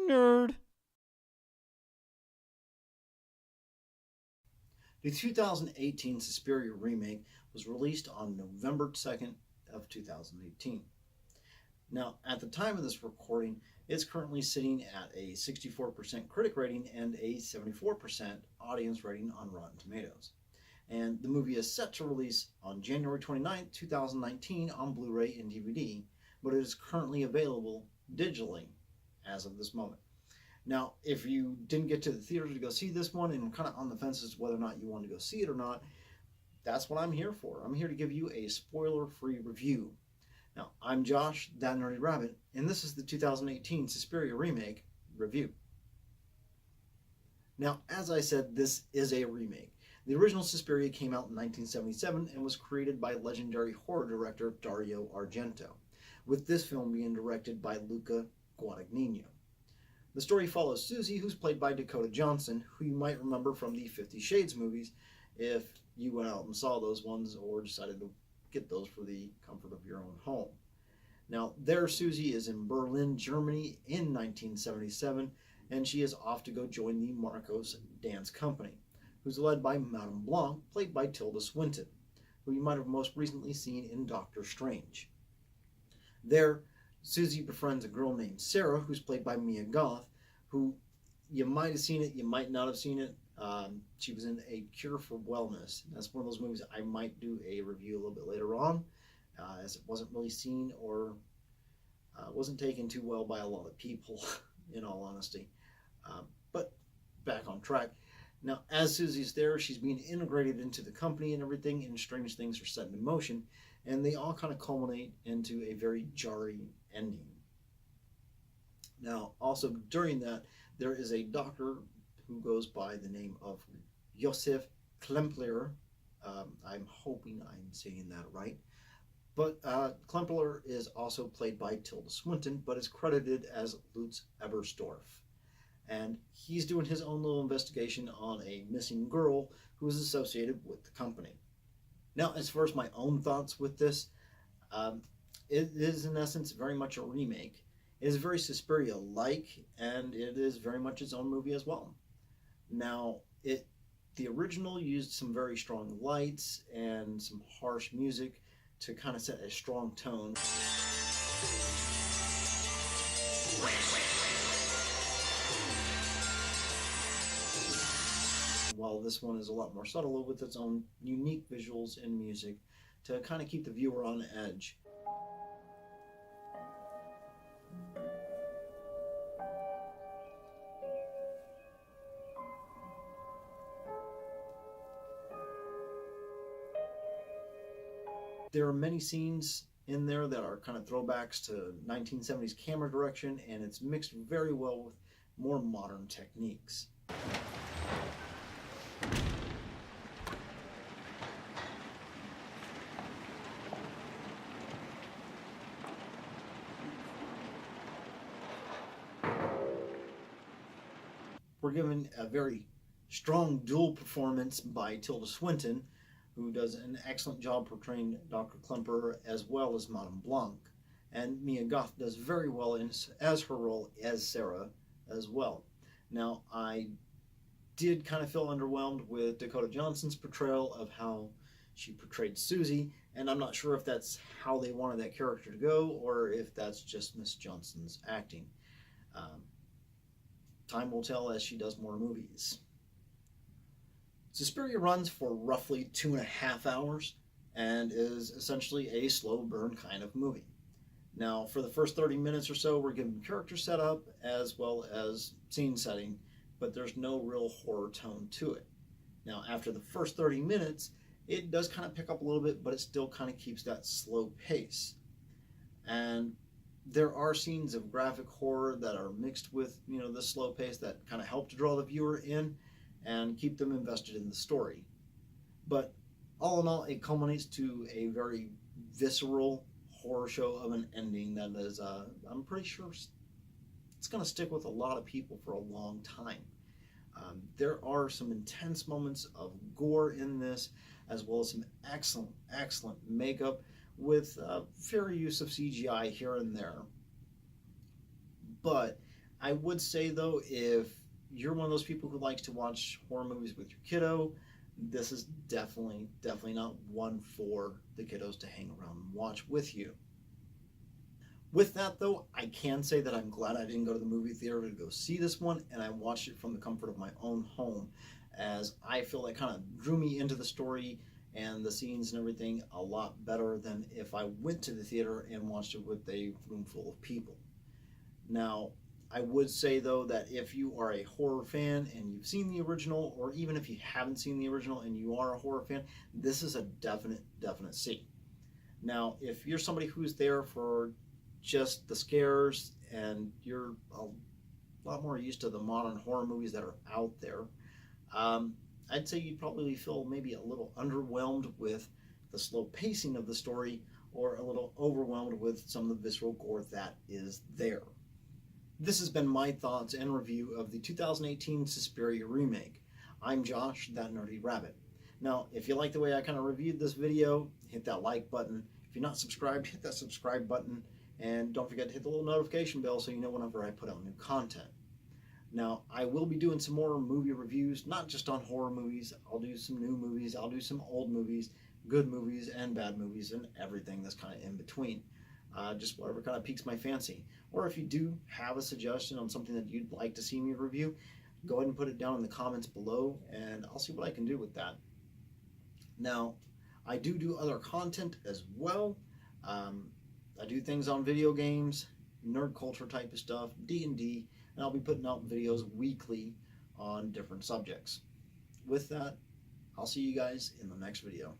Nerd. The 2018 Suspiria remake was released on November 2nd of 2018. Now, at the time of this recording, it's currently sitting at a 64% critic rating and a 74% audience rating on Rotten Tomatoes. And the movie is set to release on January 29th, 2019 on Blu-ray and DVD, but it is currently available digitally as of this moment. Now, if you didn't get to the theater to go see this one and kind of on the fence as to whether or not you want to go see it or not, that's what I'm here for. I'm here to give you a spoiler-free review. Now, I'm Josh, that nerdy rabbit, and this is the 2018 Suspiria remake review. Now, as I said, this is a remake. The original Suspiria came out in 1977 and was created by legendary horror director Dario Argento, with this film being directed by Luca Guadagnino. The story follows Susie, who's played by Dakota Johnson, who you might remember from the 50 Shades movies if you went out and saw those ones or decided to get those for the comfort of your own home. Now, there Susie is in Berlin, Germany in 1977, and she is off to go join the Marcos Dance Company, who's led by Madame Blanc, played by Tilda Swinton, who you might have most recently seen in Doctor Strange. There, Susie befriends a girl named Sarah, who's played by Mia Goth, who you might have seen it, you might not have seen it. She was in A Cure for Wellness. That's one of those movies I might do a review a little bit later on, as it wasn't really seen or wasn't taken too well by a lot of people, in all honesty. But back on track. Now, as Susie's there, she's being integrated into the company and everything, and strange things are set in motion, and they all kind of culminate into a very jarring ending. Now, also during that, there is a doctor who goes by the name of Josef Klempler. I'm hoping I'm saying that right. But Klempler is also played by Tilda Swinton, but is credited as Lutz Ebersdorf. And he's doing his own little investigation on a missing girl who is associated with the company. Now, as far as my own thoughts with this, it is in essence very much a remake. It is very Suspiria-like, and it is very much its own movie as well. Now, the original used some very strong lights and some harsh music to kind of set a strong tone. While this one is a lot more subtle with its own unique visuals and music to kind of keep the viewer on edge. There are many scenes in there that are kind of throwbacks to 1970s camera direction, and it's mixed very well with more modern techniques. We're given a very strong dual performance by Tilda Swinton, who does an excellent job portraying Dr. Klemper as well as Madame Blanc. And Mia Goth does very well as her role as Sarah as well. Now, I did kind of feel underwhelmed with Dakota Johnson's portrayal of how she portrayed Susie, and I'm not sure if that's how they wanted that character to go or if that's just Miss Johnson's acting. Time will tell as she does more movies. Suspiria runs for roughly 2.5 hours and is essentially a slow burn kind of movie. Now, for the first 30 minutes or so, we're given character setup as well as scene setting, but there's no real horror tone to it. Now, after the first 30 minutes, it does kind of pick up a little bit, but it still kind of keeps that slow pace. And there are scenes of graphic horror that are mixed with, the slow pace that kind of help to draw the viewer in and keep them invested in the story. But all in all, it culminates to a very visceral horror show of an ending that is, I'm pretty sure it's going to stick with a lot of people for a long time. There are some intense moments of gore in this, as well as some excellent makeup with fair use of CGI here and there. But I would say though, if you're one of those people who likes to watch horror movies with your kiddo, this is definitely not one for the kiddos to hang around and watch with you. With that though, I can say that I'm glad I didn't go to the movie theater to go see this one, and I watched it from the comfort of my own home, as I feel it kind of drew me into the story and the scenes and everything a lot better than if I went to the theater and watched it with a room full of people. Now, I would say though that if you are a horror fan and you've seen the original, or even if you haven't seen the original and you are a horror fan, this is a definite see. Now, if you're somebody who's there for just the scares and you're a lot more used to the modern horror movies that are out there, I'd say you'd probably feel maybe a little underwhelmed with the slow pacing of the story, or a little overwhelmed with some of the visceral gore that is there. This has been my thoughts and review of the 2018 Suspiria remake. I'm Josh, that nerdy rabbit. Now, if you like the way I kind of reviewed this video, hit that like button. If you're not subscribed, hit that subscribe button. And don't forget to hit the little notification bell so you know whenever I put out new content. Now, I will be doing some more movie reviews, not just on horror movies. I'll do some new movies, I'll do some old movies, good movies and bad movies, and everything that's kind of in between. Just whatever kind of piques my fancy. Or if you do have a suggestion on something that you'd like to see me review, go ahead and put it down in the comments below, and I'll see what I can do with that. Now, I do other content as well. I do things on video games, nerd culture type of stuff, D&D, and I'll be putting out videos weekly on different subjects. With that, I'll see you guys in the next video.